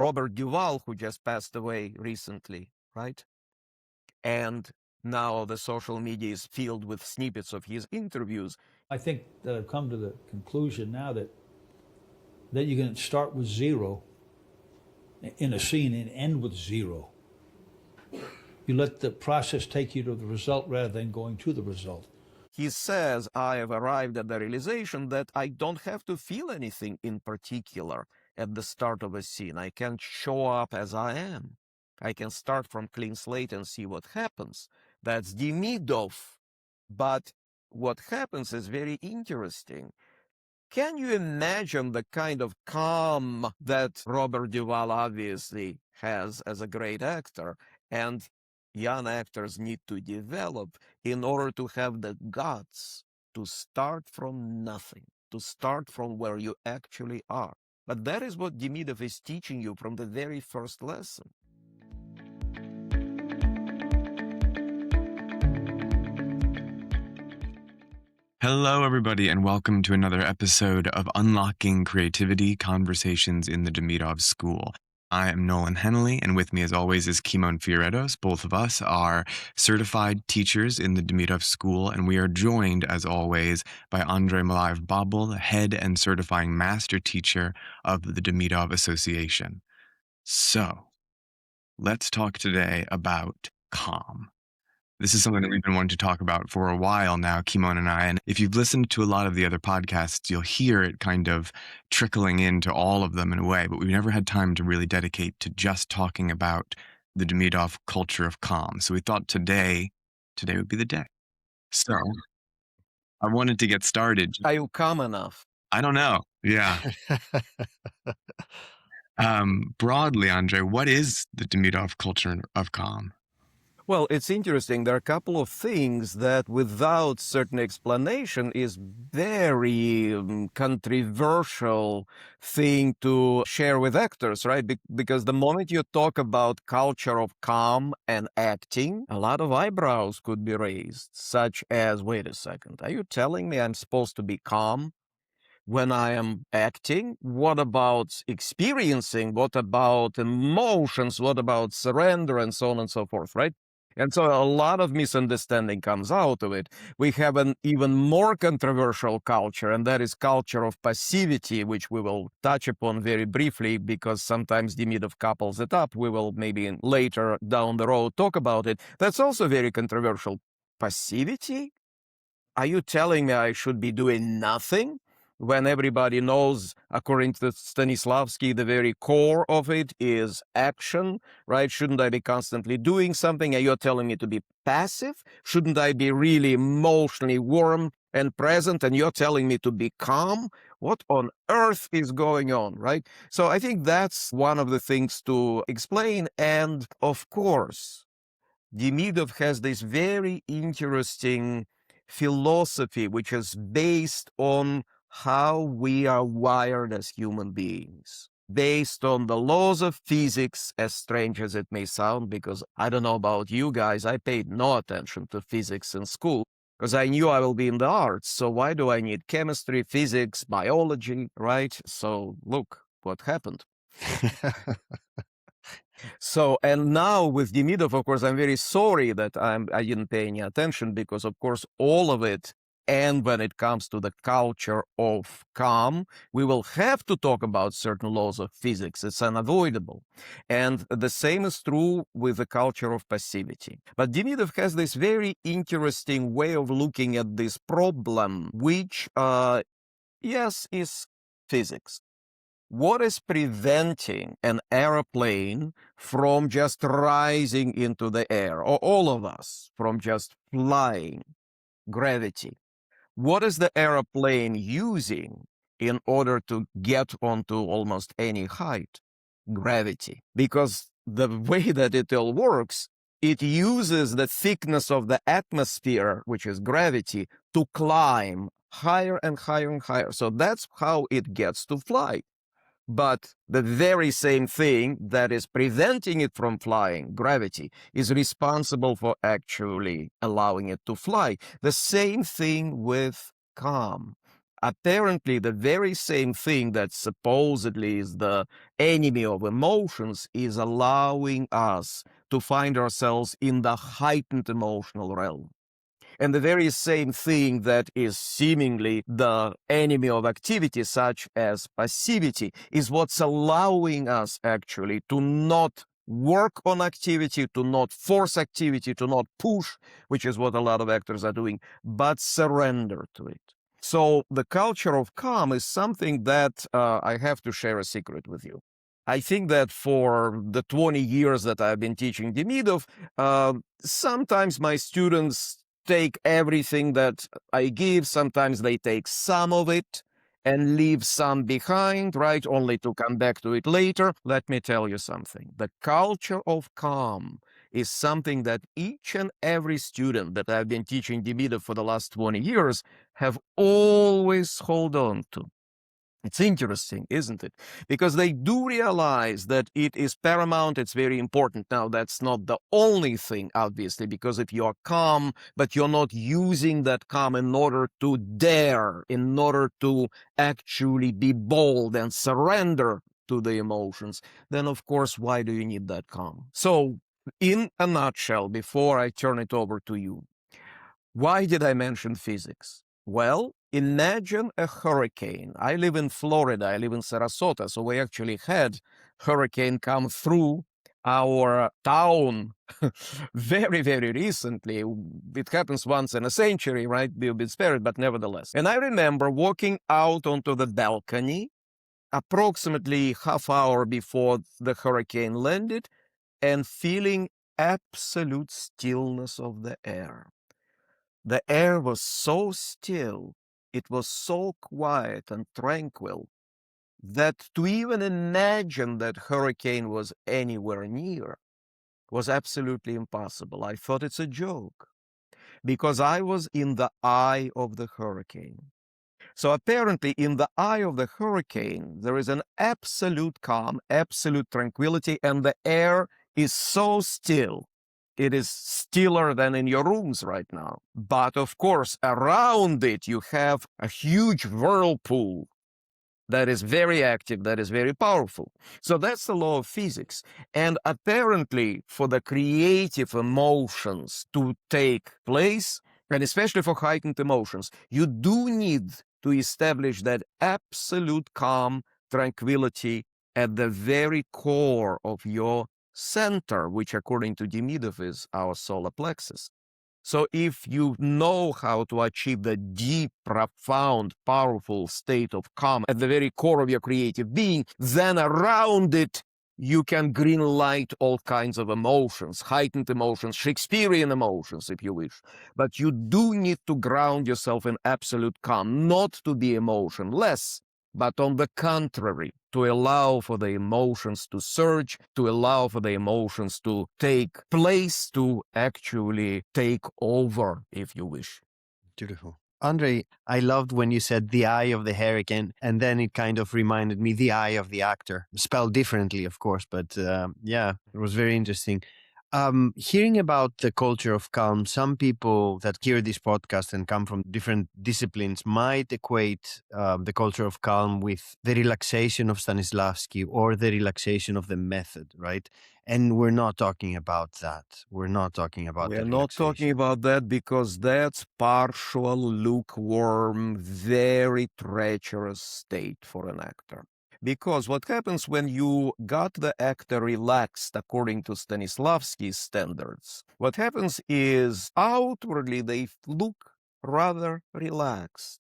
Robert Duvall, who just passed away recently, right? And now the social media is filled with snippets of his interviews. I think that I've come to the conclusion now that you can start with zero in a scene and end with zero. You let the process take you to the result rather than going to the result. He says, I have arrived at the realization that I don't have to feel anything in particular at the start of a scene. I can show up as I am. I can start from clean slate and see what happens. That's Demidov. But what happens is very interesting. Can you imagine the kind of calm that Robert Duvall obviously has as a great actor, and young actors need to develop in order to have the guts to start from nothing, to start from where you actually are? But that is what Demidov is teaching you from the very first lesson. Hello, everybody, and welcome to another episode of Unlocking Creativity, Conversations in the Demidov School. I am Nolan Hennelly, and with me, as always, is Kimon Fioretos. Both of us are certified teachers in the Demidov School, and we are joined, as always, by Andrei Malaev-Babel, head and certifying master teacher of the Demidov Association. So, let's talk today about calm. This is something that we've been wanting to talk about for a while now, Kimon and I. And if you've listened to a lot of the other podcasts, you'll hear it kind of trickling into all of them in a way. But we've never had time to really dedicate to just talking about the Demidov culture of calm. So we thought today would be the day. So I wanted to get started. Are you calm enough? I don't know. Yeah. Broadly, Andrei, what is the Demidov culture of calm? Well, it's interesting. There are a couple of things that without certain explanation is very controversial thing to share with actors, right? Because the moment you talk about culture of calm and acting, a lot of eyebrows could be raised, such as, wait a second, are you telling me I'm supposed to be calm when I am acting? What about experiencing? What about emotions? What about surrender and so on and so forth, right? And so a lot of misunderstanding comes out of it. We have an even more controversial culture, and that is culture of passivity, which we will touch upon very briefly because sometimes Demidov couples it up. We will maybe later down the road talk about it. That's also very controversial. Passivity? Are you telling me I should be doing nothing? When everybody knows, according to Stanislavskian, the very core of it is action, right? Shouldn't I be constantly doing something? And you're telling me to be passive? Shouldn't I be really emotionally warm and present? And you're telling me to be calm? What on earth is going on, right? So I think that's one of the things to explain. And of course, Demidov has this very interesting philosophy, which is based on how we are wired as human beings, based on the laws of physics, as strange as it may sound, because I don't know about you guys, I paid no attention to physics in school because I knew I will be in the arts. So why do I need chemistry, physics, biology, right? So look what happened. So, and now with Demidov, of course, I'm very sorry that I didn't pay any attention because, of course, all of it, and when it comes to the culture of calm, we will have to talk about certain laws of physics. It's unavoidable. And the same is true with the culture of passivity. But Demidov has this very interesting way of looking at this problem, which, yes, is physics. What is preventing an airplane from just rising into the air, or all of us from just flying? Gravity. What is the airplane using in order to get onto almost any height? Gravity. Because the way that it all works, it uses the thickness of the atmosphere, which is gravity, to climb higher and higher and higher. So that's how it gets to fly. But the very same thing that is preventing it from flying, gravity, is responsible for actually allowing it to fly. The same thing with calm. Apparently, the very same thing that supposedly is the enemy of emotions is allowing us to find ourselves in the heightened emotional realm. And the very same thing that is seemingly the enemy of activity, such as passivity, is what's allowing us actually to not work on activity, to not force activity, to not push, which is what a lot of actors are doing, but surrender to it. So the culture of calm is something that I have to share a secret with you. I think that for the 20 years that I've been teaching Demidov, sometimes my students take everything that I give. Sometimes they take some of it and leave some behind, right? Only to come back to it later. Let me tell you something. The culture of calm is something that each and every student that I've been teaching Demidov for the last 20 years have always hold on to. It's interesting, isn't it? Because they do realize that it is paramount, it's very important. Now, that's not the only thing, obviously, because if you're calm, but you're not using that calm in order to dare, in order to actually be bold and surrender to the emotions, then of course, why do you need that calm? So, in a nutshell, before I turn it over to you, why did I mention physics? Well, imagine a hurricane. I live in Florida, I live in Sarasota, so we actually had hurricane come through our town very, very recently. It happens once in a century, right? We've been spared, but nevertheless. And I remember walking out onto the balcony approximately half hour before the hurricane landed and feeling absolute stillness of the air. The air was so still, it was so quiet and tranquil, that to even imagine that hurricane was anywhere near was absolutely impossible. I thought it's a joke, because I was in the eye of the hurricane. So apparently, in the eye of the hurricane, there is an absolute calm, absolute tranquility, and the air is so still. It is stiller than in your rooms right now. But of course, around it, you have a huge whirlpool that is very active, that is very powerful. So that's the law of physics. And apparently, for the creative emotions to take place, and especially for heightened emotions, you do need to establish that absolute calm, tranquility at the very core of your center, which according to Demidov is our solar plexus. So if you know how to achieve the deep, profound, powerful state of calm at the very core of your creative being, then around it, you can green light all kinds of emotions, heightened emotions, Shakespearean emotions, if you wish. But you do need to ground yourself in absolute calm, not to be emotionless, but on the contrary, to allow for the emotions to surge, to allow for the emotions to take place, to actually take over, if you wish. Beautiful. Andrei, I loved when you said the eye of the hurricane, and then it kind of reminded me the eye of the actor, spelled differently, of course, but yeah, it was very interesting. Hearing about the culture of calm, some people that hear this podcast and come from different disciplines might equate the culture of calm with the relaxation of Stanislavski or the relaxation of the method, right? And we're not talking about that. We're not talking about We're the not talking relaxation. about that because that's partial, lukewarm, very treacherous state for an actor. Because what happens when you got the actor relaxed according to Stanislavski's standards, what happens is outwardly they look rather relaxed.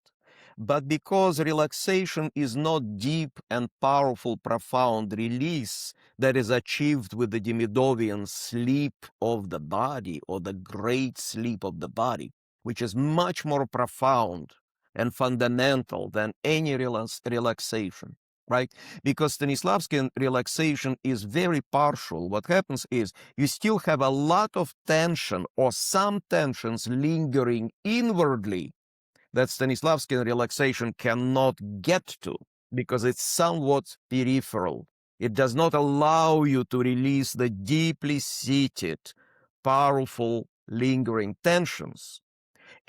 But because relaxation is not deep and powerful, profound release that is achieved with the Demidovian sleep of the body, or the great sleep of the body, which is much more profound and fundamental than any relaxation, right? Because Stanislavskian relaxation is very partial. What happens is you still have a lot of tension or some tensions lingering inwardly that Stanislavskian relaxation cannot get to because it's somewhat peripheral. It does not allow you to release the deeply seated, powerful, lingering tensions.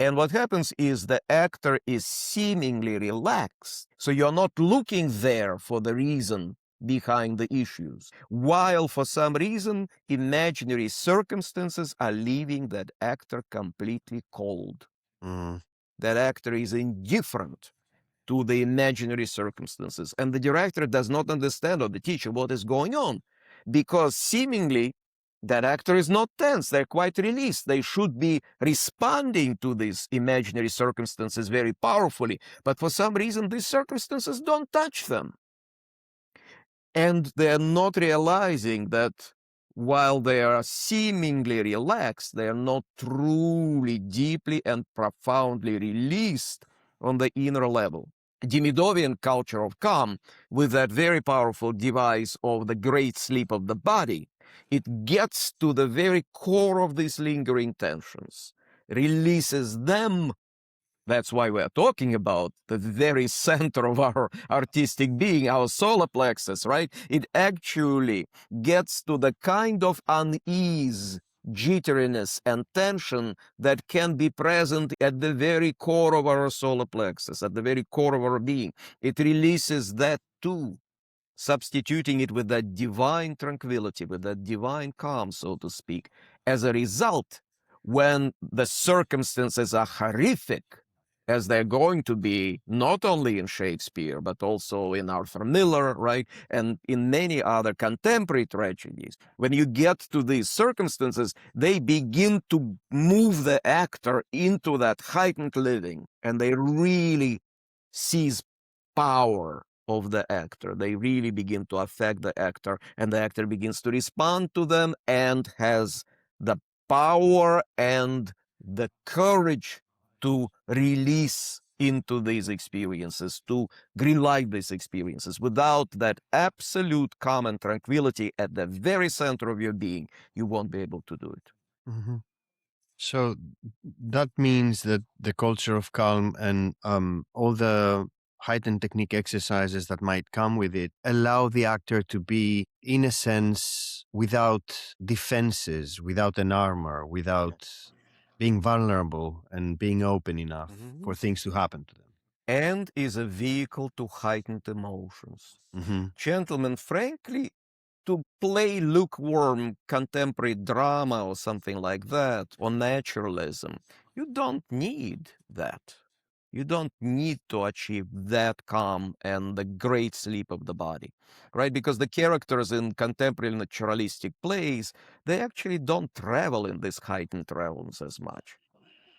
And what happens is the actor is seemingly relaxed. So you're not looking there for the reason behind the issues, while for some reason imaginary circumstances are leaving that actor completely cold. That actor is indifferent to the imaginary circumstances, and the director does not understand, or the teacher, what is going on, because seemingly that actor is not tense. They're quite released. They should be responding to these imaginary circumstances very powerfully, but for some reason these circumstances don't touch them. And they're not realizing that while they are seemingly relaxed, they are not truly, deeply, and profoundly released on the inner level. Demidovian culture of calm, with that very powerful device of the great sleep of the body, it gets to the very core of these lingering tensions, releases them. That's why we're talking about the very center of our artistic being, our solar plexus, right? It actually gets to the kind of unease, jitteriness, and tension that can be present at the very core of our solar plexus, at the very core of our being. It releases that too, substituting it with that divine tranquility, with that divine calm, so to speak. As a result, when the circumstances are horrific, as they're going to be not only in Shakespeare, but also in Arthur Miller, right, and in many other contemporary tragedies, when you get to these circumstances, they begin to move the actor into that heightened living, and they really seize power of the actor. They really begin to affect the actor, and the actor begins to respond to them and has the power and the courage to release into these experiences, to greenlight these experiences. Without that absolute calm and tranquility at the very center of your being, you won't be able to do it. Mm-hmm. So that means that the culture of calm and all the heightened technique exercises that might come with it allow the actor to be, in a sense, without defenses, without an armor, without being vulnerable and being open enough for things to happen to them. And is a vehicle to heightened emotions. Gentlemen, frankly, to play lukewarm contemporary drama or something like that, or naturalism, you don't need that. You don't need to achieve that calm and the great sleep of the body, right? Because the characters in contemporary naturalistic plays, they actually don't travel in these heightened realms as much.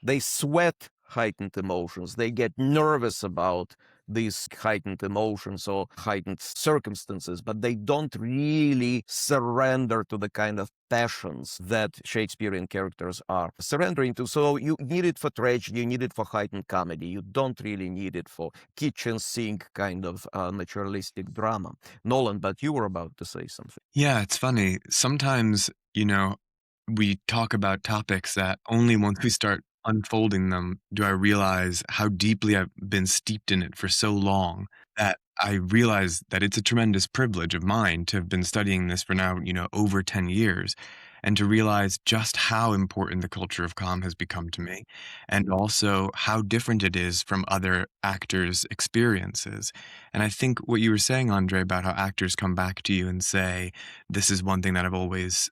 They sweat heightened emotions. They get nervous about these heightened emotions or heightened circumstances, but they don't really surrender to the kind of passions that Shakespearean characters are surrendering to. So you need it for tragedy, you need it for heightened comedy. You don't really need it for kitchen sink kind of naturalistic drama. Nolan, but you were about to say something. Yeah, it's funny. Sometimes, we talk about topics that only once we start unfolding them do I realize how deeply I've been steeped in it for so long that I realize that it's a tremendous privilege of mine to have been studying this for now, over 10 years, and to realize just how important the culture of calm has become to me, and also how different it is from other actors' experiences. And I think what you were saying, Andrei, about how actors come back to you and say, this is one thing that I've always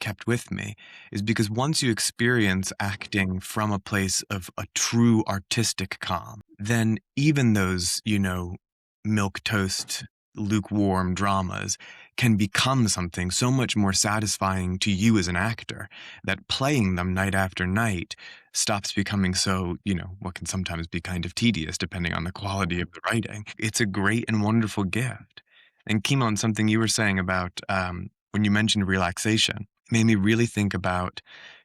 kept with me, is because once you experience acting from a place of a true artistic calm, then even those, milquetoast, lukewarm dramas can become something so much more satisfying to you as an actor that playing them night after night stops becoming so, what can sometimes be kind of tedious depending on the quality of the writing. It's a great and wonderful gift. And Kimon, something you were saying about when you mentioned relaxation made me really think about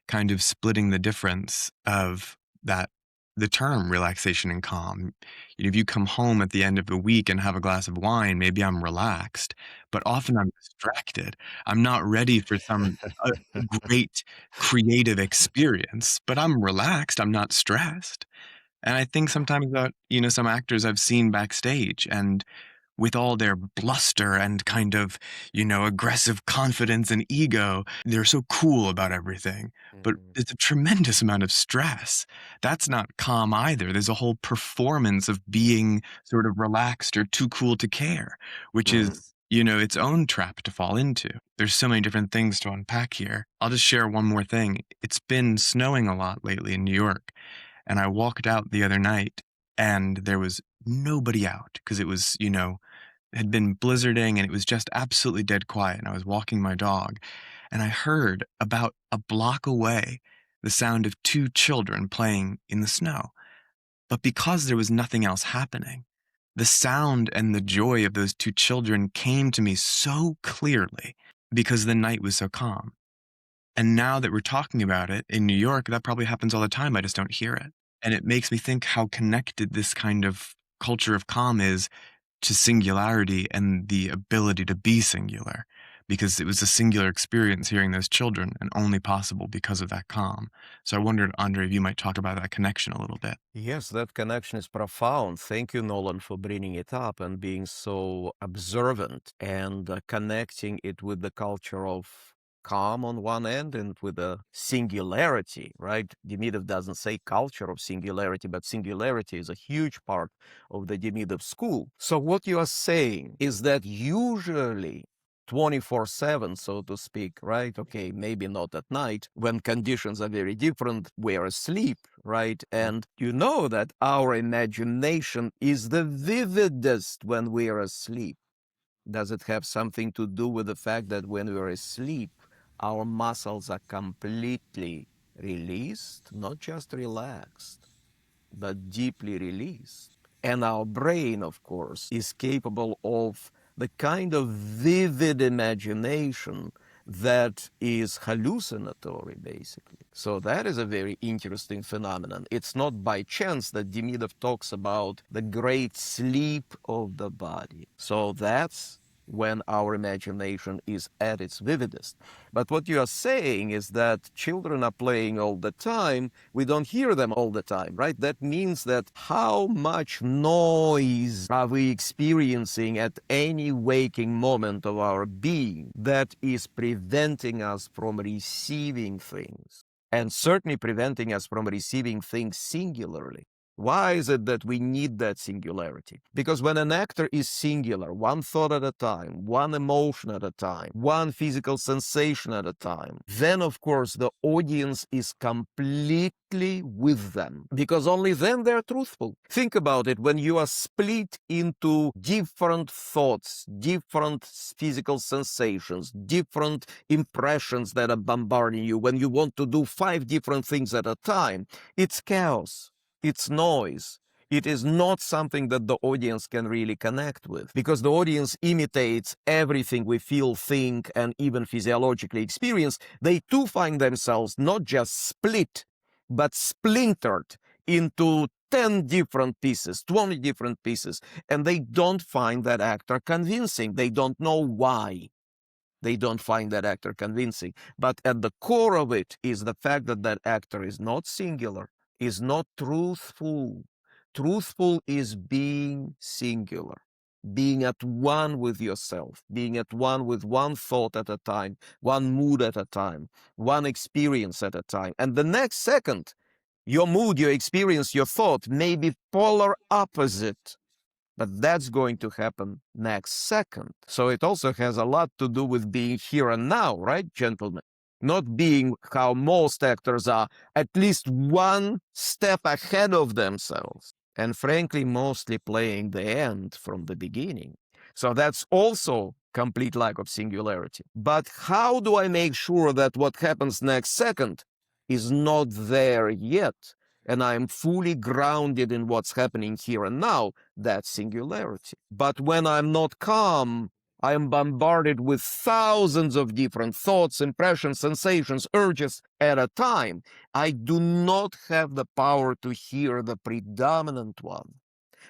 kind of splitting the difference of the term relaxation and calm. If you come home at the end of the week and have a glass of wine, maybe I'm relaxed, but often I'm distracted. I'm not ready for some great creative experience, but I'm relaxed. I'm not stressed. And I think sometimes about, some actors I've seen backstage, and with all their bluster and kind of, aggressive confidence and ego, they're so cool about everything. But it's a tremendous amount of stress. That's not calm either. There's a whole performance of being sort of relaxed or too cool to care, which is, its own trap to fall into. There's so many different things to unpack here. I'll just share one more thing. It's been snowing a lot lately in New York, and I walked out the other night and there was nobody out because it was, had been blizzarding and it was just absolutely dead quiet. And I was walking my dog and I heard about a block away the sound of two children playing in the snow. But because there was nothing else happening, the sound and the joy of those two children came to me so clearly because the night was so calm. And now that we're talking about it in New York, that probably happens all the time. I just don't hear it. And it makes me think how connected this kind of culture of calm is to singularity and the ability to be singular, because it was a singular experience hearing those children and only possible because of that calm. So I wondered, Andrei, if you might talk about that connection a little bit. Yes, that connection is profound. Thank you, Nolan, for bringing it up and being so observant and connecting it with the culture of calm on one end and with a singularity, right? Demidov doesn't say culture of singularity, but singularity is a huge part of the Demidov school. So what you are saying is that usually 24/7, so to speak, right? Okay, maybe not at night when conditions are very different, we're asleep, right? And you know that our imagination is the vividest when we're asleep. Does it have something to do with the fact that when we're asleep, our muscles are completely released, not just relaxed, but deeply released? And our brain, of course, is capable of the kind of vivid imagination that is hallucinatory, basically. So that is a very interesting phenomenon. It's not by chance that Demidov talks about the great sleep of the body. So that's when our imagination is at its vividest. But what you are saying is that children are playing all the time. We don't hear them all the time, right? That means that how much noise are we experiencing at any waking moment of our being that is preventing us from receiving things, and certainly preventing us from receiving things singularly. Why is it that we need that singularity? Because when an actor is singular, one thought at a time, one emotion at a time, one physical sensation at a time, then of course the audience is completely with them, because only then they're truthful. Think about it, when you are split into different thoughts, different physical sensations, different impressions that are bombarding you, when you want to do 5 different things at a time, it's chaos. It's noise. It is not something that the audience can really connect with, because the audience imitates everything we feel, think, and even physiologically experience. They too find themselves not just split, but splintered into 10 different pieces, 20 different pieces, and they don't find that actor convincing. They don't know why. They don't find that actor convincing. But at the core of it is the fact that that actor is not singular, is not truthful. Truthful is being singular, being at one with yourself, being at one with one thought at a time, one mood at a time, one experience at a time. And the next second, your mood, your experience, your thought may be polar opposite. But that's going to happen next second. So it also has a lot to do with being here and now, right, gentlemen? Not being how most actors are, at least one step ahead of themselves. And frankly, mostly playing the end from the beginning. So that's also complete lack of singularity. But how do I make sure that what happens next second is not there yet, and I'm fully grounded in what's happening here and now? That's singularity. But when I'm not calm, I am bombarded with thousands of different thoughts, impressions, sensations, urges at a time. I do not have the power to hear the predominant one.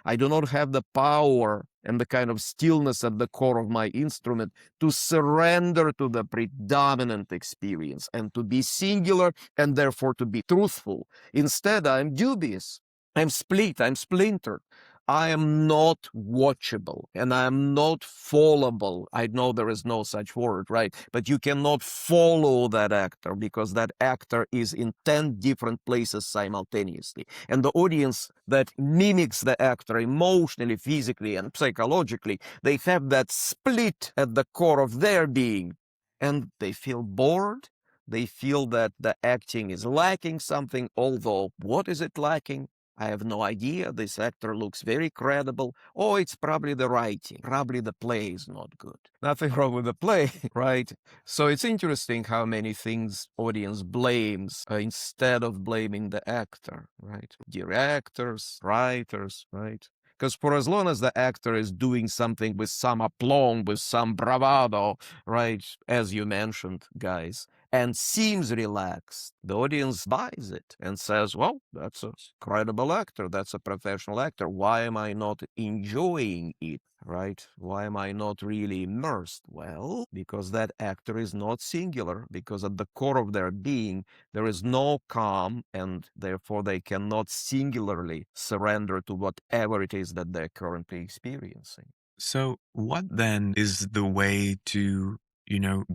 I do not have the power and the kind of stillness at the core of my instrument to surrender to the predominant experience and to be singular and therefore to be truthful. Instead, I'm dubious. I'm split. I'm splintered. I am not watchable and I am not followable. I know there is no such word, right? But you cannot follow that actor because that actor is in 10 different places simultaneously. And the audience that mimics the actor emotionally, physically, and psychologically, they have that split at the core of their being. And they feel bored. They feel that the acting is lacking something, although what is it lacking? I have no idea. This actor looks very credible. Oh, it's probably the writing. Probably the play is not good. Nothing wrong with the play, right? So it's interesting how many things audience blames instead of blaming the actor, right? Directors, writers, right? Because for as long as the actor is doing something with some aplomb, with some bravado, right, as you mentioned, guys, and seems relaxed, the audience buys it and says, well, that's a credible actor. That's a professional actor. Why am I not enjoying it? Right? Why am I not really immersed? Well, because that actor is not singular, because at the core of their being, there is no calm, and therefore they cannot singularly surrender to whatever it is that they're currently experiencing. So, what then is the way to,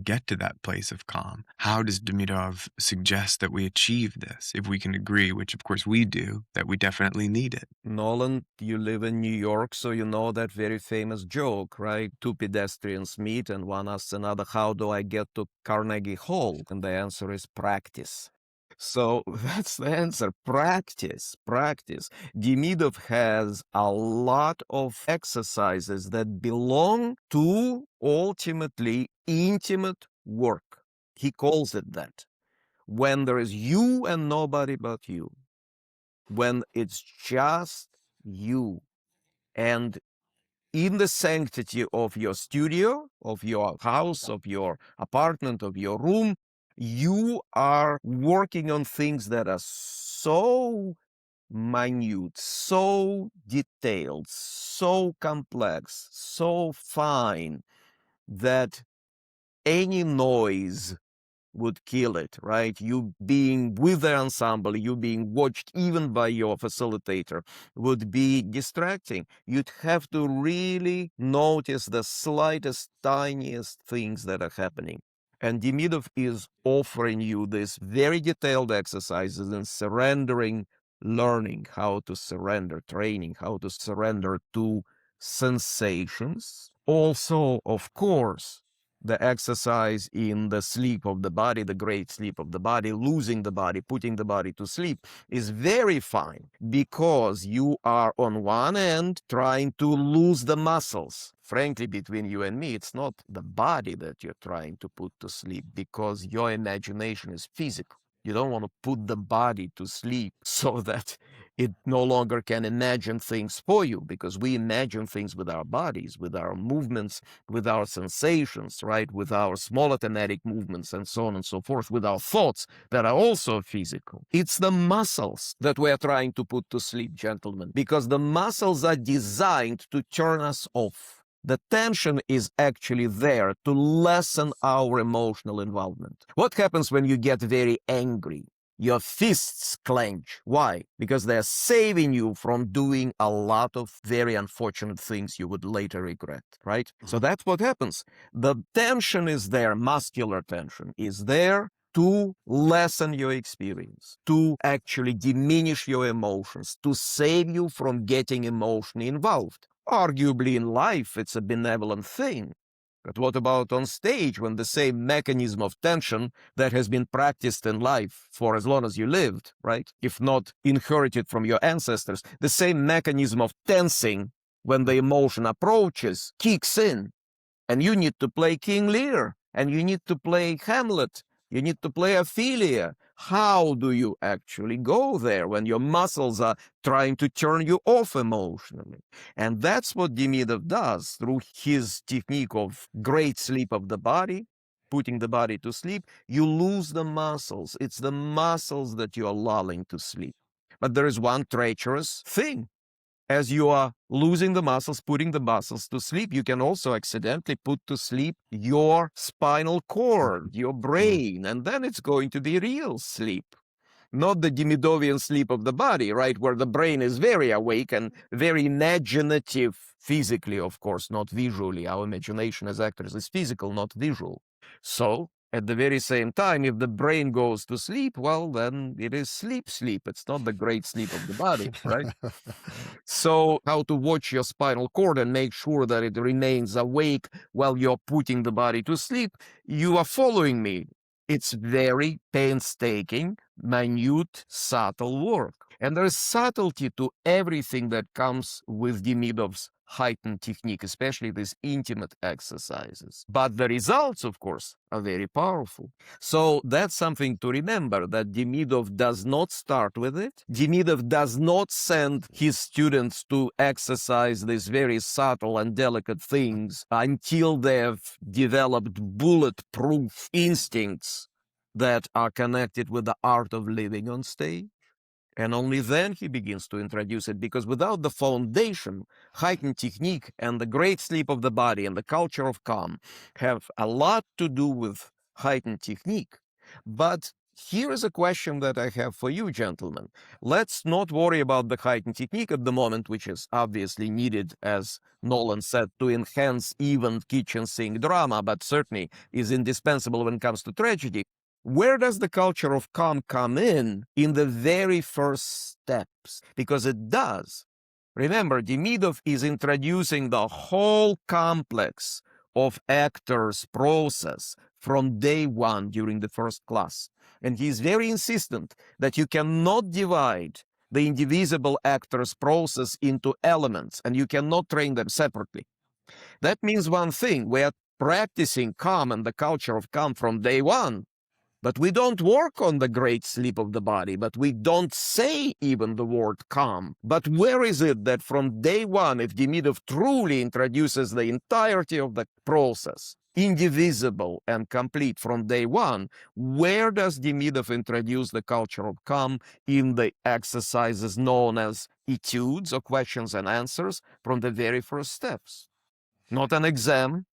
get to that place of calm? How does Demidov suggest that we achieve this, if we can agree, which of course we do, that we definitely need it? Nolan, you live in New York, so you know that very famous joke, right? Two pedestrians meet and one asks another, how do I get to Carnegie Hall? And the answer is practice. So that's the answer. Practice, practice. Demidov has a lot of exercises that belong to ultimately intimate work. He calls it that. When there is you and nobody but you. When it's just you. And in the sanctity of your studio, of your house, of your apartment, of your room, you are working on things that are so minute, so detailed, so complex, so fine that any noise would kill it, right? You being with the ensemble, you being watched even by your facilitator would be distracting. You'd have to really notice the slightest, tiniest things that are happening. And Demidov is offering you these very detailed exercises in surrendering, learning how to surrender, training how to surrender to sensations. Also, of course, the exercise in the sleep of the body, the great sleep of the body, losing the body, putting the body to sleep, is very fine because you are on one end trying to lose the muscles. Frankly, between you and me, it's not the body that you're trying to put to sleep because your imagination is physical. You don't want to put the body to sleep so that it no longer can imagine things for you, because we imagine things with our bodies, with our movements, with our sensations, right? With our small automatic movements and so on and so forth, with our thoughts that are also physical. It's the muscles that we're trying to put to sleep, gentlemen, because the muscles are designed to turn us off. The tension is actually there to lessen our emotional involvement. What happens when you get very angry? Your fists clench. Why? Because they're saving you from doing a lot of very unfortunate things you would later regret, right? So that's what happens. The tension is there, muscular tension is there to lessen your experience, to actually diminish your emotions, to save you from getting emotionally involved. Arguably in life, it's a benevolent thing. But what about on stage when the same mechanism of tension that has been practiced in life for as long as you lived, right? If not inherited from your ancestors, the same mechanism of tensing when the emotion approaches kicks in. And you need to play King Lear, and you need to play Hamlet, you need to play Ophelia. How do you actually go there when your muscles are trying to turn you off emotionally? And that's what Demidov does through his technique of great sleep of the body, putting the body to sleep. You lose the muscles. It's the muscles that you are lulling to sleep. But there is one treacherous thing. As you are losing the muscles, putting the muscles to sleep, you can also accidentally put to sleep your spinal cord, your brain, and then it's going to be real sleep. not the Demidovian sleep of the body, right, where the brain is very awake and very imaginative physically, of course, not visually. Our imagination as actors is physical, not visual. So at the very same time, if the brain goes to sleep, well, then it is sleep. It's not the great sleep of the body, right? So how to watch your spinal cord and make sure that it remains awake while you're putting the body to sleep, you are following me. It's very painstaking, minute, subtle work. And there is subtlety to everything that comes with Demidov's heightened technique, especially these intimate exercises. But the results, of course, are very powerful. So that's something to remember, that Demidov does not start with it. Demidov does not send his students to exercise these very subtle and delicate things until they've developed bulletproof instincts that are connected with the art of living on stage. And only then he begins to introduce it, because without the foundation, heightened technique and the great sleep of the body and the culture of calm have a lot to do with heightened technique. But here is a question that I have for you, gentlemen. Let's not worry about the heightened technique at the moment, which is obviously needed, as Nolan said, to enhance even kitchen sink drama, but certainly is indispensable when it comes to tragedy. Where does the culture of calm come in the very first steps? Because it does. Remember, Demidov is introducing the whole complex of actors' process from day one during the first class. And he's very insistent that you cannot divide the indivisible actor's process into elements, and you cannot train them separately. That means one thing: we are practicing calm and the culture of calm from day one. But we don't work on the great sleep of the body, but we don't say even the word calm. But where is it that from day one, if Demidov truly introduces the entirety of the process, indivisible and complete from day one, where does Demidov introduce the culture of calm? In the exercises known as etudes, or questions and answers, from the very first steps. Not an exam.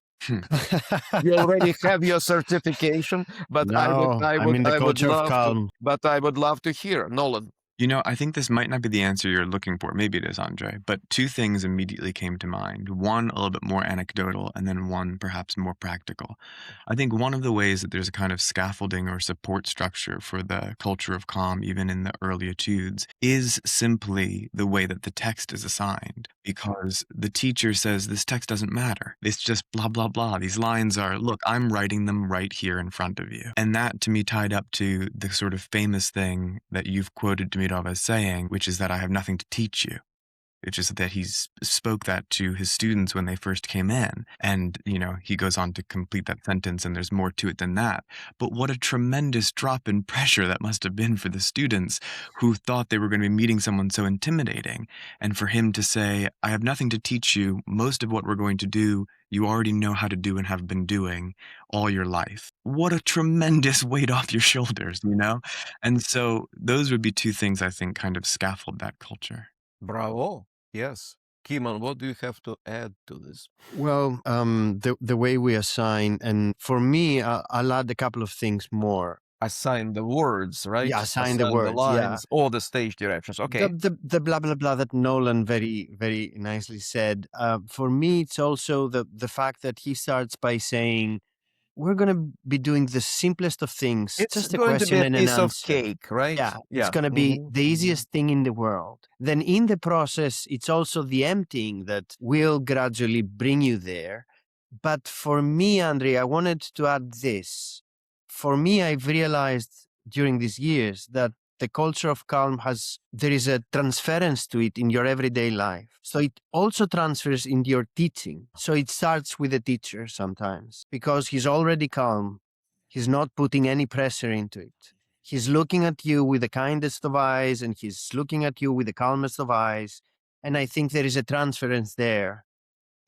You already have your certification, but No, I mean the I would culture of love to, calm. but I would love to hear. Nolan. You know, I think this might not be the answer you're looking for. Maybe it is, Andrei. But two things immediately came to mind. One, a little bit more anecdotal, and then one, perhaps more practical. I think one of the ways that there's a kind of scaffolding or support structure for the culture of calm, even in the early etudes, is simply the way that the text is assigned. Because the teacher says, this text doesn't matter. It's just blah, blah, blah. These lines are, look, I'm writing them right here in front of you. And that, to me, tied up to the sort of famous thing that you've quoted to me as saying, which is that I have nothing to teach you. It's just that he spoke that to his students when they first came in. And, you know, he goes on to complete that sentence, and there's more to it than that. But what a tremendous drop in pressure that must have been for the students who thought they were going to be meeting someone so intimidating. And for him to say, I have nothing to teach you. Most of what we're going to do, you already know how to do and have been doing all your life. What a tremendous weight off your shoulders, you know? And so those would be two things I think kind of scaffold that culture. Bravo. Yes. Kimon, what do you have to add to this? Well, the way we assign, and for me, I'll add a couple of things more. Assign the words, right? Yeah, assign the words, lines, or the stage directions. Okay. The blah blah blah that Nolan very very nicely said. For me, it's also the fact that he starts by saying, we're going to be doing the simplest of things, It's just a going to be question a and an piece of answer. cake, right? Yeah, it's going to be the easiest thing in the world. Then in the process, it's also the emptying that will gradually bring you there. But for me, Andrei, I wanted to add this. For me, I've realized during these years that the culture of calm there is a transference to it in your everyday life. So it also transfers in your teaching. So it starts with the teacher sometimes because he's already calm. He's not putting any pressure into it. He's looking at you with the kindest of eyes, and he's looking at you with the calmest of eyes. And I think there is a transference there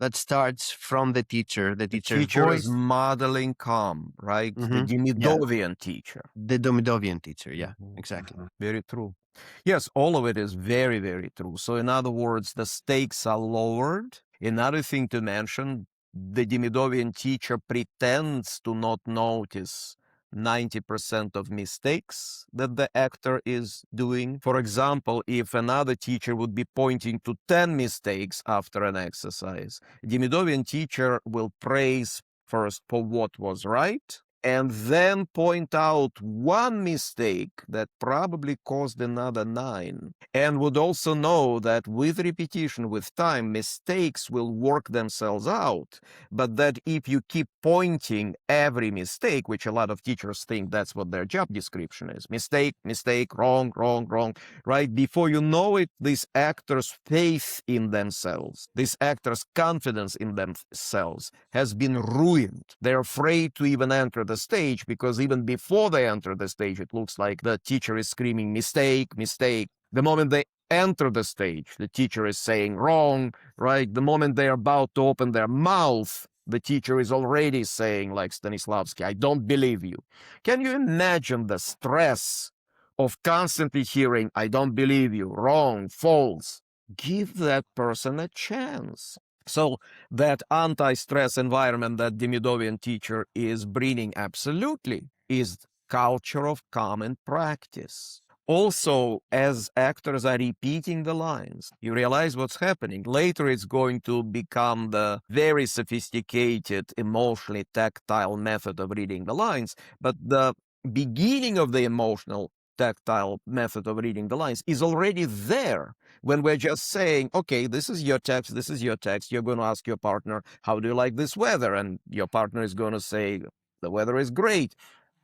that starts from the teacher, the teacher's teacher voice. is modeling calm, right? The Demidovian teacher. The Demidovian teacher, yeah, exactly. Very true. Yes, all of it is very, very true. So in other words, the stakes are lowered. Another thing to mention, the Demidovian teacher pretends to not notice 90% of mistakes that the actor is doing. For example, if another teacher would be pointing to 10 mistakes after an exercise, Demidovian teacher will praise first for what was right, and then point out one mistake that probably caused another 9, and would also know that with repetition, with time, mistakes will work themselves out, but that if you keep pointing every mistake, which a lot of teachers think that's what their job description is, mistake, mistake, wrong, wrong, wrong, right? Before you know it, these actors' faith in themselves, these actors' confidence in themselves has been ruined. They're afraid to even enter the stage because even before they enter the stage, it looks like the teacher is screaming, mistake, mistake. The moment they enter the stage, the teacher is saying wrong, right? The moment they're about to open their mouth, the teacher is already saying, like Stanislavskian, I don't believe you. Can you imagine the stress of constantly hearing, I don't believe you, wrong, false? Give that person a chance. So that anti-stress environment that Demidovian teacher is bringing absolutely is culture of common practice. Also, as actors are repeating the lines, you realize what's happening. Later, it's going to become the very sophisticated, emotionally tactile method of reading the lines. But the beginning of the emotional tactile method of reading the lines is already there when we're just saying, okay, this is your text, this is your text. You're going to ask your partner, how do you like this weather? And your partner is going to say, the weather is great.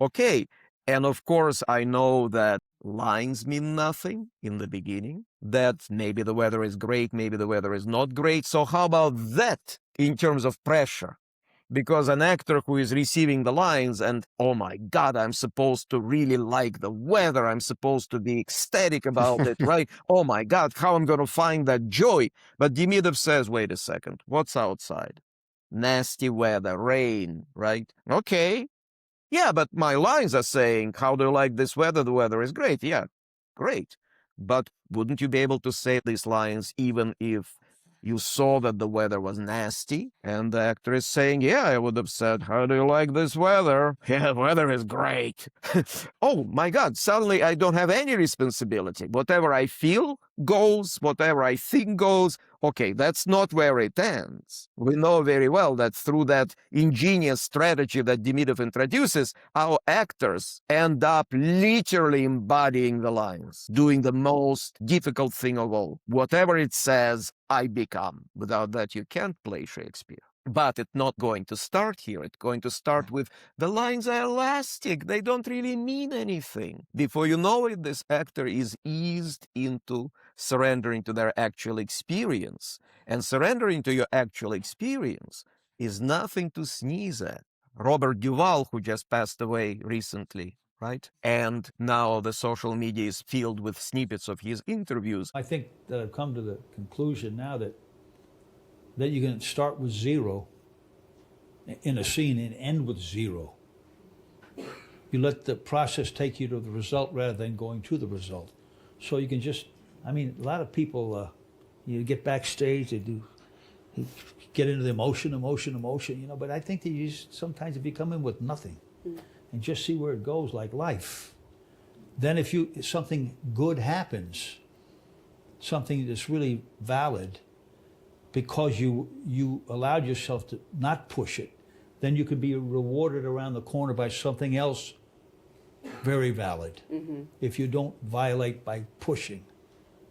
Okay. And of course, I know that lines mean nothing in the beginning, that maybe the weather is great, maybe the weather is not great. So how about that in terms of pressure? Because an actor who is receiving the lines and, oh my God, I'm supposed to really like the weather. I'm supposed to be ecstatic about it, right? Oh my God, how I'm going to find that joy. But Demidov says, wait a second, what's outside? Nasty weather, rain, right? Okay. Yeah, but my lines are saying, how do you like this weather? The weather is great. Yeah, great. But wouldn't you be able to say these lines even if you saw that the weather was nasty? And the actor is saying, yeah, I would have said, how do you like this weather? Yeah, weather is great. Oh my God, suddenly I don't have any responsibility. Whatever I feel goes, whatever I think goes. Okay, that's not where it ends. We know very well that through that ingenious strategy that Demidov introduces, our actors end up literally embodying the lines, doing the most difficult thing of all. Whatever it says, I become. Without that, you can't play Shakespeare. But it's not going to start here. It's going to start with the lines are elastic. They don't really mean anything. Before you know it, this actor is eased into surrendering to their actual experience. And surrendering to your actual experience is nothing to sneeze at. Robert Duvall, who just passed away recently, right? And now the social media is filled with snippets of his interviews. I think that I've come to the conclusion now that you can start with 0 in a scene and end with 0. You let the process take you to the result rather than going to the result. So you can just, I mean, a lot of people, you get backstage, they get into the emotion, you know, but I think that you sometimes if you come in with nothing and just see where it goes, like life, then if something good happens, something that's really valid, because you allowed yourself to not push it, then you could be rewarded around the corner by something else very valid if you don't violate by pushing,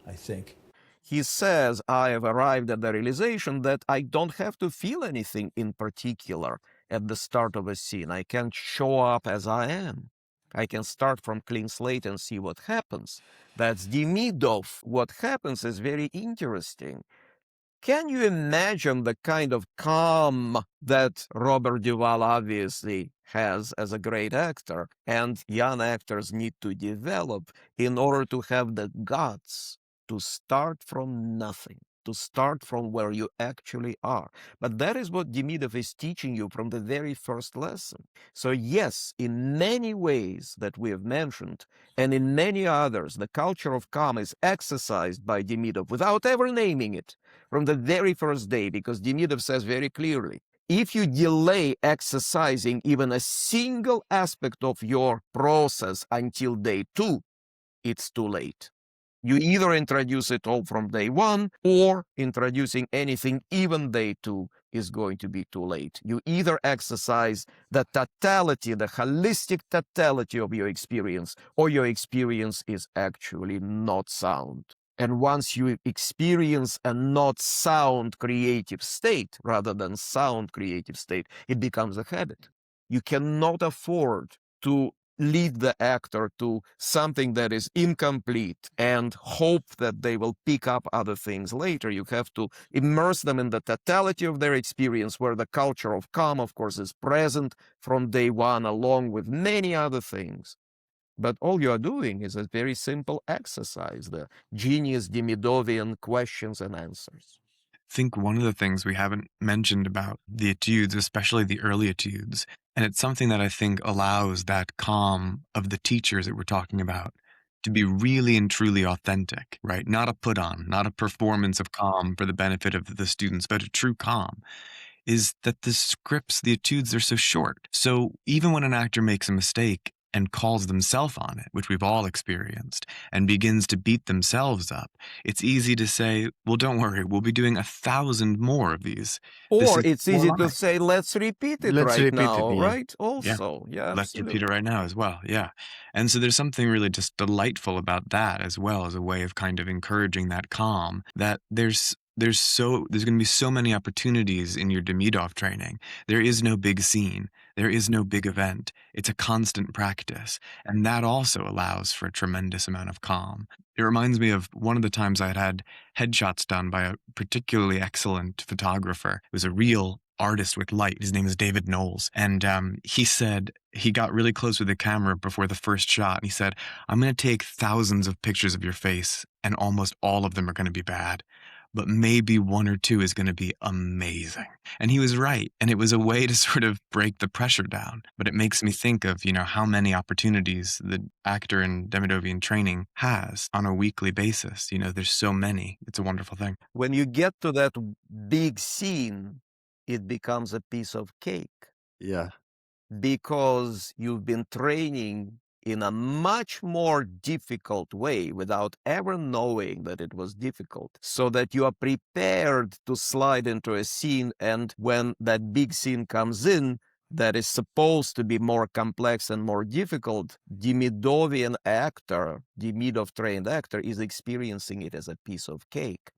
I think. He says, I have arrived at the realization that I don't have to feel anything in particular at the start of a scene. I can show up as I am. I can start from clean slate and see what happens. That's Demidov. What happens is very interesting. Can you imagine the kind of calm that Robert Duvall obviously has as a great actor and young actors need to develop in order to have the guts to start from nothing, to start from where you actually are? But that is what Demidov is teaching you from the very first lesson. So yes, in many ways that we have mentioned, and in many others, the culture of calm is exercised by Demidov without ever naming it from the very first day, because Demidov says very clearly, If you delay exercising even a single aspect of your process until day 2, it's too late. You either introduce it all from day 1, or introducing anything even day 2 is going to be too late. You either exercise the totality, the holistic totality of your experience, or your experience is actually not sound. And once you experience a not sound creative state rather than sound creative state, it becomes a habit. You cannot afford to lead the actor to something that is incomplete and hope that they will pick up other things later. You have to immerse them in the totality of their experience, where the culture of calm, of course, is present from day 1, along with many other things. But all you are doing is a very simple exercise, the genius Demidovian questions and answers. I think one of the things we haven't mentioned about the etudes, especially the early etudes, and it's something that I think allows that calm of the teachers that we're talking about to be really and truly authentic, right? Not a put on, not a performance of calm for the benefit of the students, but a true calm, is that the scripts, the etudes, are so short. So even when an actor makes a mistake and calls themselves on it, which we've all experienced, and begins to beat themselves up, it's easy to say, well, don't worry, we'll be doing 1,000 more of these. Or it's easy to say, let's repeat it Let's right repeat now, it, yeah. right? Also, yeah, Let's absolutely. repeat it right now as well. Yeah. And so there's something really just delightful about that as well, as a way of kind of encouraging that calm, that there's going to be so many opportunities in your Demidov training. There is no big scene. There is no big event. It's a constant practice. And that also allows for a tremendous amount of calm. It reminds me of one of the times I had headshots done by a particularly excellent photographer. It was a real artist with light. His name is David Knowles. And he said he got really close with the camera before the first shot. And he said, I'm going to take thousands of pictures of your face, and almost all of them are going to be bad, but maybe 1 or 2 is going to be amazing. And he was right. And it was a way to sort of break the pressure down. But it makes me think of, how many opportunities the actor in Demidovian training has on a weekly basis. There's so many. It's a wonderful thing. When you get to that big scene, it becomes a piece of cake. Yeah. Because you've been training in a much more difficult way without ever knowing that it was difficult, so that you are prepared to slide into a scene, and when that big scene comes in that is supposed to be more complex and more difficult, Demidovian actor, Demidov trained actor, is experiencing it as a piece of cake.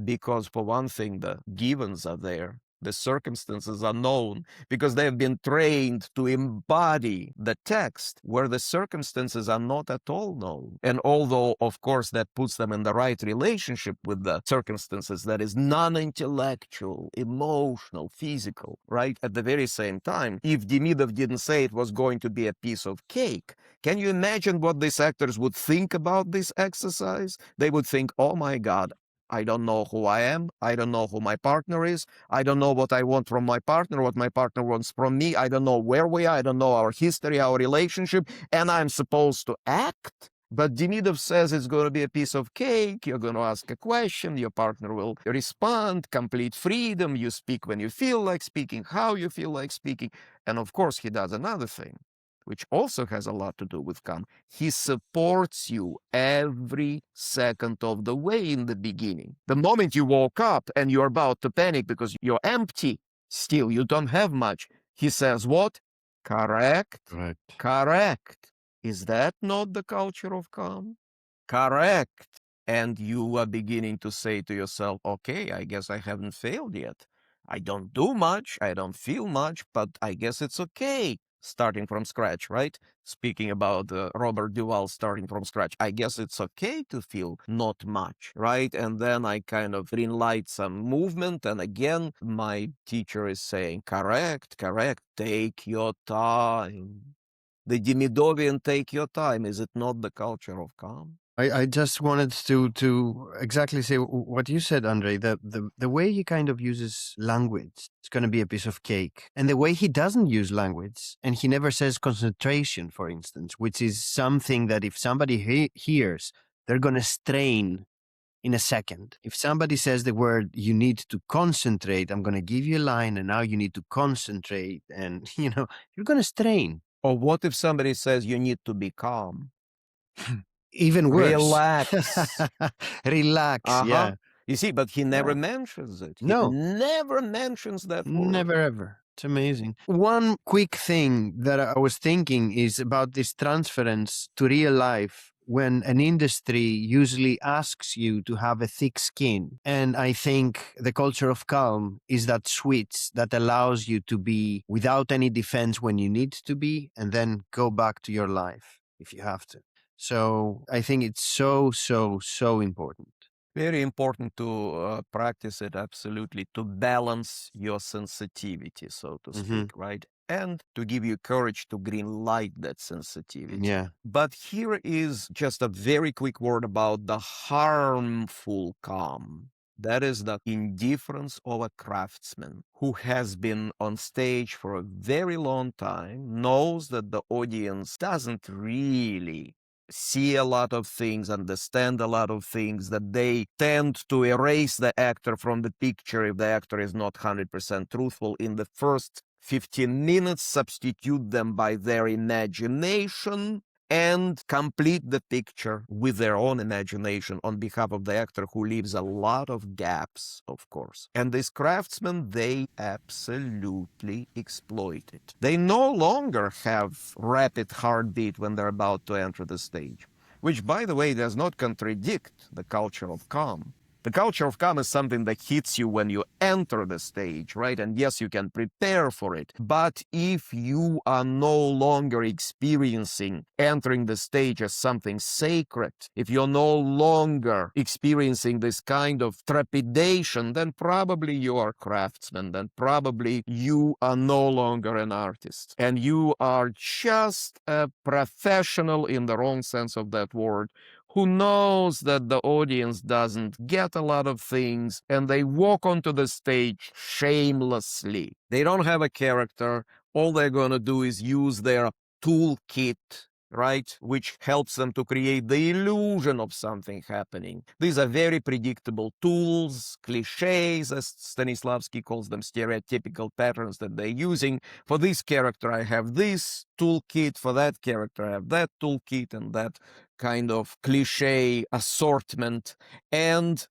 Because for one thing, the givens are there. The circumstances are known because they have been trained to embody the text where the circumstances are not at all known. And although, of course, that puts them in the right relationship with the circumstances, that is non-intellectual, emotional, physical, right? At the very same time, if Demidov didn't say it was going to be a piece of cake, can you imagine what these actors would think about this exercise? They would think, oh my God, I don't know who I am. I don't know who my partner is. I don't know what I want from my partner, what my partner wants from me. I don't know where we are. I don't know our history, our relationship. And I'm supposed to act. But Demidov says it's going to be a piece of cake. You're going to ask a question. Your partner will respond. Complete freedom. You speak when you feel like speaking, how you feel like speaking. And of course, he does another thing, which also has a lot to do with calm. He supports you every second of the way in the beginning. The moment you woke up and you're about to panic because you're empty, still you don't have much, he says what? Correct. Correct. Is that not the culture of calm? Correct. And you are beginning to say to yourself, okay, I guess I haven't failed yet. I don't do much, I don't feel much, but I guess it's okay. Starting from scratch, right? Speaking about Robert Duvall starting from scratch, I guess it's okay to feel not much, right? And then I kind of green light some movement, and again, my teacher is saying, correct, correct, take your time. The Demidovian take your time. Is it not the culture of calm? I just wanted to exactly say what you said, Andrei. The way he kind of uses language, it's going to be a piece of cake. And the way he doesn't use language, and he never says concentration, for instance, which is something that if somebody hears, they're going to strain in a second. If somebody says the word, you need to concentrate, I'm going to give you a line and now you need to concentrate, and you're going to strain. Or what if somebody says you need to be calm? Even worse. Relax. Relax, yeah. You see, but he never Yeah. mentions it. He No. never mentions that word. Never ever. It's amazing. One quick thing that I was thinking is about this transference to real life when an industry usually asks you to have a thick skin. And I think the culture of calm is that switch that allows you to be without any defense when you need to be, and then go back to your life if you have to. So I think it's so, so, so important. Very important to practice it, absolutely, to balance your sensitivity, so to speak, right? And to give you courage to green light that sensitivity. Yeah. But here is just a very quick word about the harmful calm. That is the indifference of a craftsman who has been on stage for a very long time, knows that the audience doesn't really see a lot of things, understand a lot of things, that they tend to erase the actor from the picture if the actor is not 100% truthful in the first 15 minutes, substitute them by their imagination, and complete the picture with their own imagination on behalf of the actor, who leaves a lot of gaps, of course. And these craftsmen, they absolutely exploit it. They no longer have rapid heartbeat when they're about to enter the stage, which, by the way, does not contradict the culture of calm. The culture of calm is something that hits you when you enter the stage, right? And yes, you can prepare for it. But if you are no longer experiencing entering the stage as something sacred, if you're no longer experiencing this kind of trepidation, then probably you are a craftsman, then probably you are no longer an artist. And you are just a professional in the wrong sense of that word, who knows that the audience doesn't get a lot of things, and they walk onto the stage shamelessly. They don't have a character. All they're going to do is use their toolkit, right? Which helps them to create the illusion of something happening. These are very predictable tools, cliches, as Stanislavski calls them, stereotypical patterns that they're using. For this character, I have this toolkit. For that character, I have that toolkit, and that kind of cliche assortment. And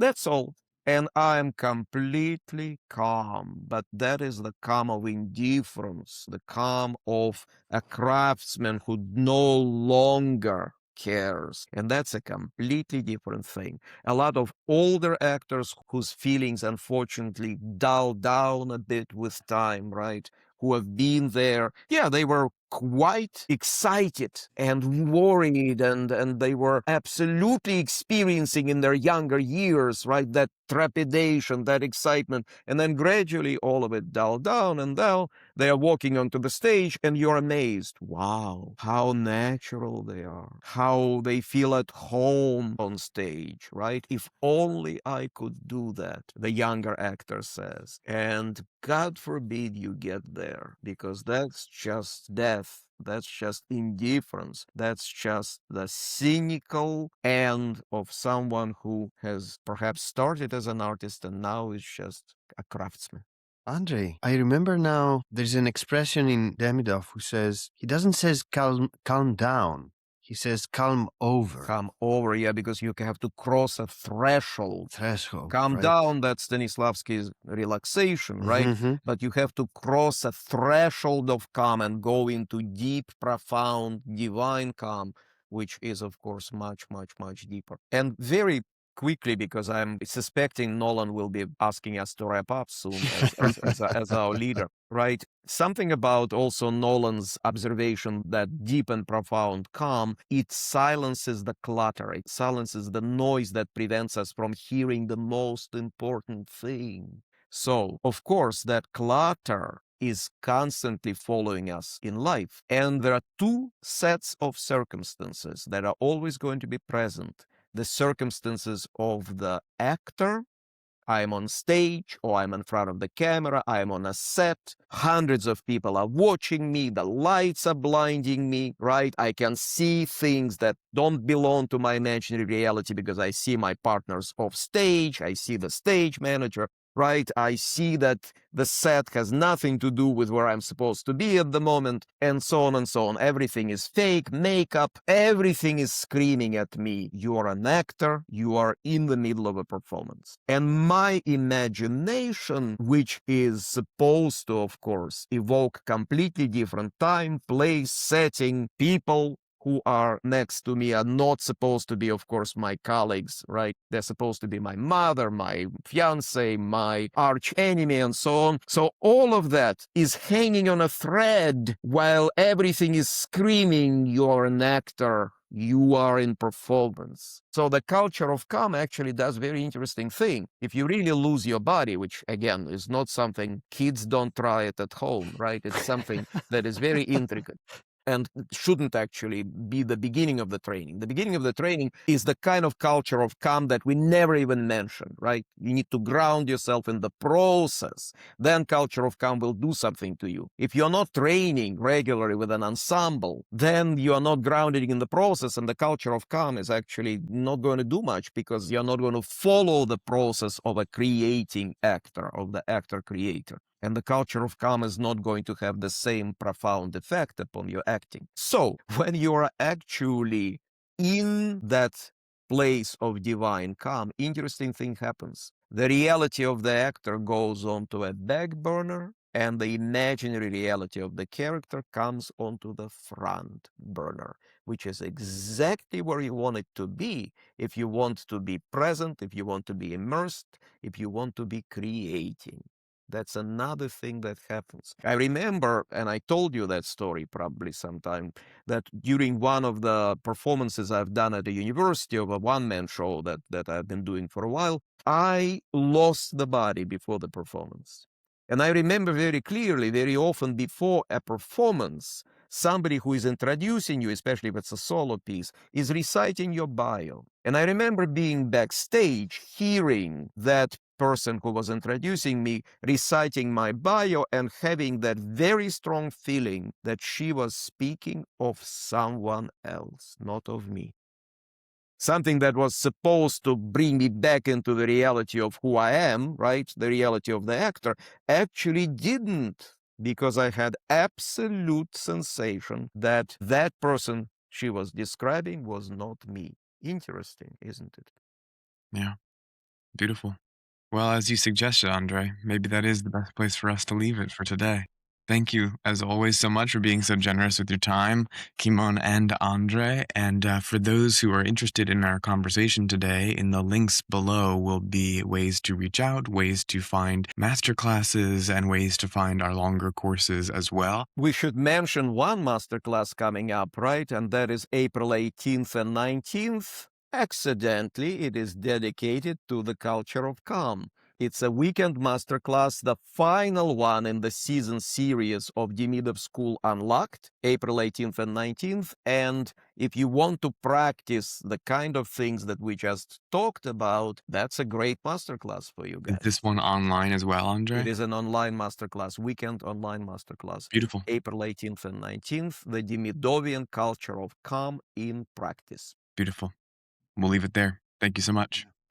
that's all. And I'm completely calm. But that is the calm of indifference, the calm of a craftsman who no longer cares. And that's a completely different thing. A lot of older actors whose feelings, unfortunately, dull down a bit with time, right? Who have been there, yeah, they were quite excited and worried, and they were absolutely experiencing in their younger years, right, that trepidation, that excitement, and then gradually all of it dulled down, and now they are walking onto the stage and you're amazed. Wow, how natural they are, how they feel at home on stage, right? If only I could do that, the younger actor says. And God forbid you get there, because that's just death. That's just indifference. That's just the cynical end of someone who has perhaps started as an artist and now is just a craftsman. Andrei, I remember now there's an expression in Demidov who says, he doesn't says calm down. He says calm over. Come over, yeah, because you have to cross a threshold. Calm right? down, that's Stanislavski's relaxation, right? Mm-hmm. But you have to cross a threshold of calm and go into deep, profound, divine calm, which is, of course, much, much, much deeper. And very quickly, because I'm suspecting Nolan will be asking us to wrap up soon as our leader, right? Something about also Nolan's observation that deep and profound calm, it silences the clutter, it silences the noise that prevents us from hearing the most important thing. So, of course, that clutter is constantly following us in life. And there are two sets of circumstances that are always going to be present: the circumstances of the actor I'm on stage, or I'm in front of the camera, I'm on a set, hundreds of people are watching me, the lights are blinding me, right? I can see things that don't belong to my imaginary reality because I see my partners off stage, I see the stage manager, right? I see that the set has nothing to do with where I'm supposed to be at the moment, and so on and so on. Everything is fake, makeup, everything is screaming at me. You are an actor, you are in the middle of a performance. And my imagination, which is supposed to, of course, evoke completely different time, place, setting, people, who are next to me are not supposed to be, of course, my colleagues, right? They're supposed to be my mother, my fiance, my arch enemy, and so on. So all of that is hanging on a thread while everything is screaming, you're an actor, you are in performance. So the culture of calm actually does very interesting thing. If you really lose your body, which again is not something kids don't try it at home, right? It's something that is very intricate and shouldn't actually be the beginning of the training. The beginning of the training is the kind of culture of calm that we never even mentioned, right? You need to ground yourself in the process. Then culture of calm will do something to you. If you're not training regularly with an ensemble, then you are not grounded in the process, and the culture of calm is actually not going to do much because you're not going to follow the process of a creating actor, of the actor creator. And the culture of calm is not going to have the same profound effect upon your acting. So when you are actually in that place of divine calm, interesting thing happens. The reality of the actor goes onto a back burner, and the imaginary reality of the character comes onto the front burner, which is exactly where you want it to be if you want to be present, if you want to be immersed, if you want to be creating. That's another thing that happens. I remember, and I told you that story probably sometime, that during one of the performances I've done at the university of a one-man show that I've been doing for a while, I lost the body before the performance. And I remember very clearly, very often before a performance, somebody who is introducing you, especially if it's a solo piece, is reciting your bio. And I remember being backstage, hearing that person who was introducing me reciting my bio and having that very strong feeling that she was speaking of someone else, not of me. Something that was supposed to bring me back into the reality of who I am, right? The reality of the actor, actually didn't, because I had absolute sensation that that person she was describing was not me. Interesting, isn't it? Yeah, beautiful. Well, as you suggested, Andrei, maybe that is the best place for us to leave it for today. Thank you, as always, so much for being so generous with your time, Kimon and Andrei. And for those who are interested in our conversation today, in the links below will be ways to reach out, ways to find masterclasses, and ways to find our longer courses as well. We should mention one masterclass coming up, right? And that is April 18th and 19th. Accidentally, it is dedicated to the culture of calm. It's a weekend masterclass, the final one in the season series of Demidov School Unlocked, April 18th and 19th. And if you want to practice the kind of things that we just talked about, that's a great masterclass for you guys. Is this one online as well, Andrei? It is an online masterclass, weekend online masterclass. Beautiful. April 18th and 19th, the Demidovian culture of calm in practice. Beautiful. We'll leave it there. Thank you so much.